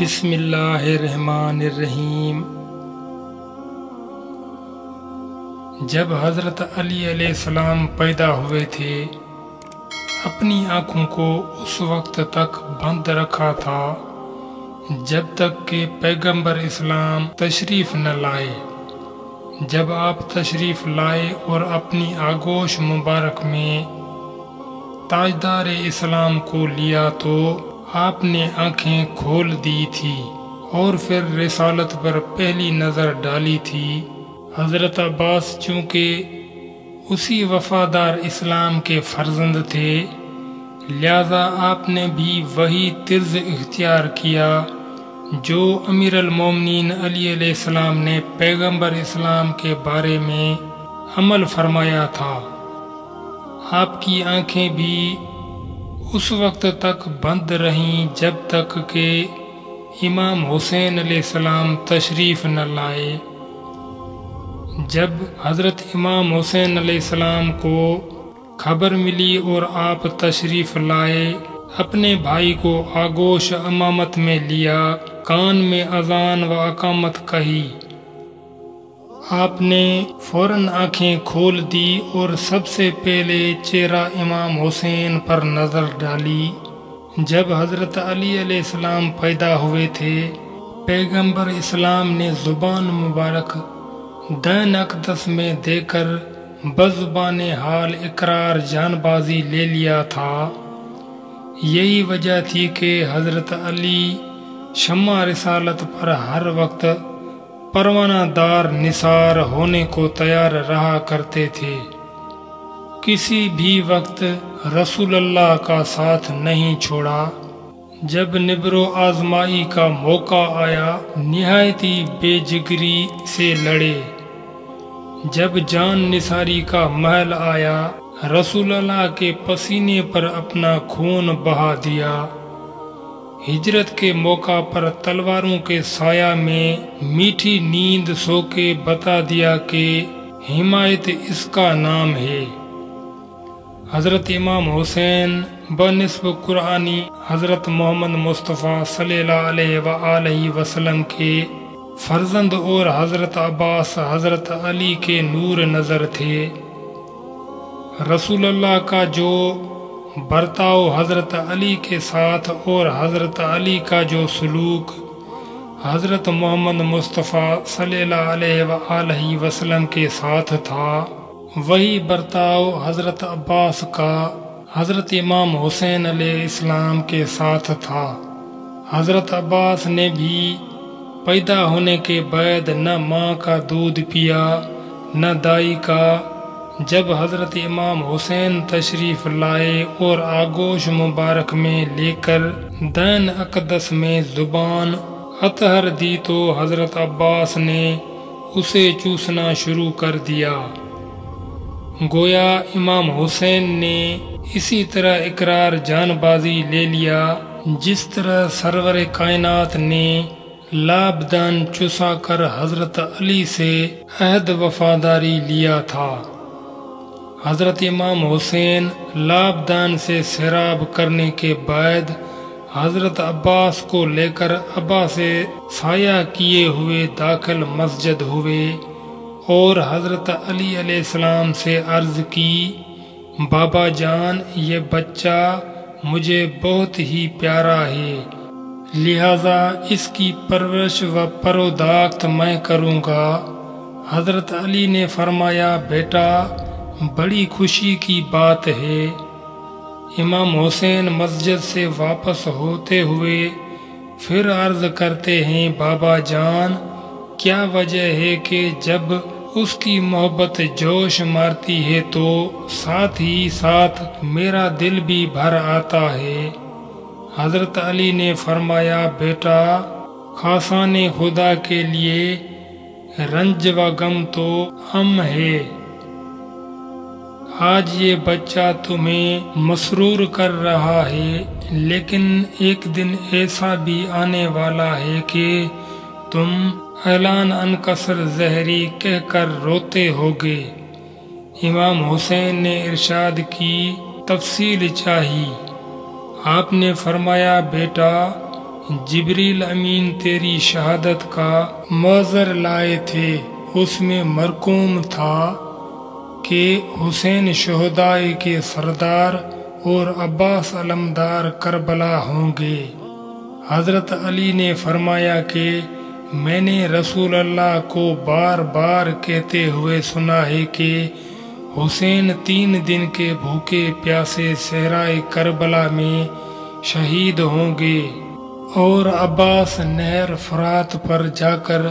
بسم اللہ الرحمن الرحیم۔ جب حضرت علی علیہ السلام پیدا ہوئے تھے، اپنی آنکھوں کو اس وقت تک بند رکھا تھا جب تک کہ پیغمبر اسلام تشریف نہ لائے۔ جب آپ تشریف لائے اور اپنی آغوش مبارک میں تاجدار اسلام کو لیا تو آپ نے آنکھیں کھول دی تھی اور پھر رسالت پر پہلی نظر ڈالی تھی۔ حضرت عباس چونکہ اسی وفادار اسلام کے فرزند تھے، لہذا آپ نے بھی وہی طرز اختیار کیا جو امیر المومنین علی علیہ السلام نے پیغمبر اسلام کے بارے میں عمل فرمایا تھا۔ آپ کی آنکھیں بھی اس وقت تک بند رہیں جب تک کہ امام حسین علیہ السلام تشریف نہ لائے۔ جب حضرت امام حسین علیہ السلام کو خبر ملی اور آپ تشریف لائے، اپنے بھائی کو آغوش امامت میں لیا، کان میں اذان و اقامت کہی، آپ نے فوراً آنکھیں کھول دی اور سب سے پہلے چہرہ امام حسین پر نظر ڈالی۔ جب حضرت علی علیہ السلام پیدا ہوئے تھے، پیغمبر اسلام نے زبان مبارک دین اقدس میں دے کر بزبان حال اقرار جان بازی لے لیا تھا۔ یہی وجہ تھی کہ حضرت علی شمع رسالت پر ہر وقت پروانہ دار نثار ہونے کو تیار رہا کرتے تھے، کسی بھی وقت رسول اللہ کا ساتھ نہیں چھوڑا۔ جب نبر و آزمائی کا موقع آیا، نہایت ہی بے جگری سے لڑے۔ جب جان نثاری کا محل آیا، رسول اللہ کے پسینے پر اپنا خون بہا دیا۔ ہجرت کے موقع پر تلواروں کے سایہ میں میٹھی نیند سو کے بتا دیا کہ حمایت اس کا نام ہے۔ حضرت امام حسین بنسب قرآنی حضرت محمد مصطفیٰ صلی اللہ علیہ وآلہ وسلم کے فرزند اور حضرت عباس حضرت علی کے نور نظر تھے۔ رسول اللہ کا جو برتاؤ حضرت علی کے ساتھ اور حضرت علی کا جو سلوک حضرت محمد مصطفیٰ صلی اللہ علیہ وآلہ وسلم کے ساتھ تھا، وہی برتاؤ حضرت عباس کا حضرت امام حسین علیہ السلام کے ساتھ تھا۔ حضرت عباس نے بھی پیدا ہونے کے بعد نہ ماں کا دودھ پیا نہ دائی کا۔ جب حضرت امام حسین تشریف لائے اور آغوش مبارک میں لے کر دین اقدس میں زبان اطہر دی تو حضرت عباس نے اسے چوسنا شروع کر دیا۔ گویا امام حسین نے اسی طرح اقرار جان بازی لے لیا جس طرح سرور کائنات نے لابدان چسا کر حضرت علی سے عہد وفاداری لیا تھا۔ حضرت امام حسین لابدان سے سیراب کرنے کے بعد حضرت عباس کو لے کر ابا سے سایہ کیے ہوئے داخل مسجد ہوئے اور حضرت علی علیہ السلام سے عرض کی، بابا جان، یہ بچہ مجھے بہت ہی پیارا ہے، لہذا اس کی پرورش و پروداخت میں کروں گا۔ حضرت علی نے فرمایا، بیٹا، بڑی خوشی کی بات ہے۔ امام حسین مسجد سے واپس ہوتے ہوئے پھر عرض کرتے ہیں، بابا جان، کیا وجہ ہے کہ جب اس کی محبت جوش مارتی ہے تو ساتھ ہی ساتھ میرا دل بھی بھر آتا ہے؟ حضرت علی نے فرمایا، بیٹا، خاصان خدا کے لیے رنج و غم تو ہم ہے۔ آج یہ بچہ تمہیں مسرور کر رہا ہے، لیکن ایک دن ایسا بھی آنے والا ہے کہ تم اعلان انکسر زہری کہہ کر روتے ہوگے۔ امام حسین نے ارشاد کی تفصیل چاہی۔ آپ نے فرمایا، بیٹا، جبریل امین تیری شہادت کا معذر لائے تھے، اس میں مرقوم تھا کہ حسین شہدائے کے سردار اور عباس علمدار کربلا ہوں گے۔ حضرت علی نے فرمایا کہ میں نے رسول اللہ کو بار بار کہتے ہوئے سنا ہے کہ حسین 3 دن کے بھوکے پیاسے صحرائے کربلا میں شہید ہوں گے اور عباس نہر فرات پر جا کر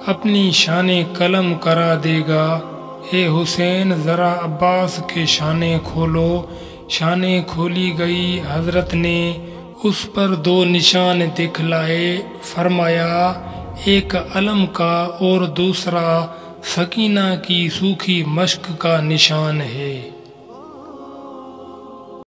اپنی شان قلم کرا دے گا۔ اے حسین ذرا عباس کے شانے کھولو۔ شانے کھولی گئی، حضرت نے اس پر 2 نشان دکھلائے، فرمایا ایک علم کا اور دوسرا سکینہ کی سوکھی مشق کا نشان ہے۔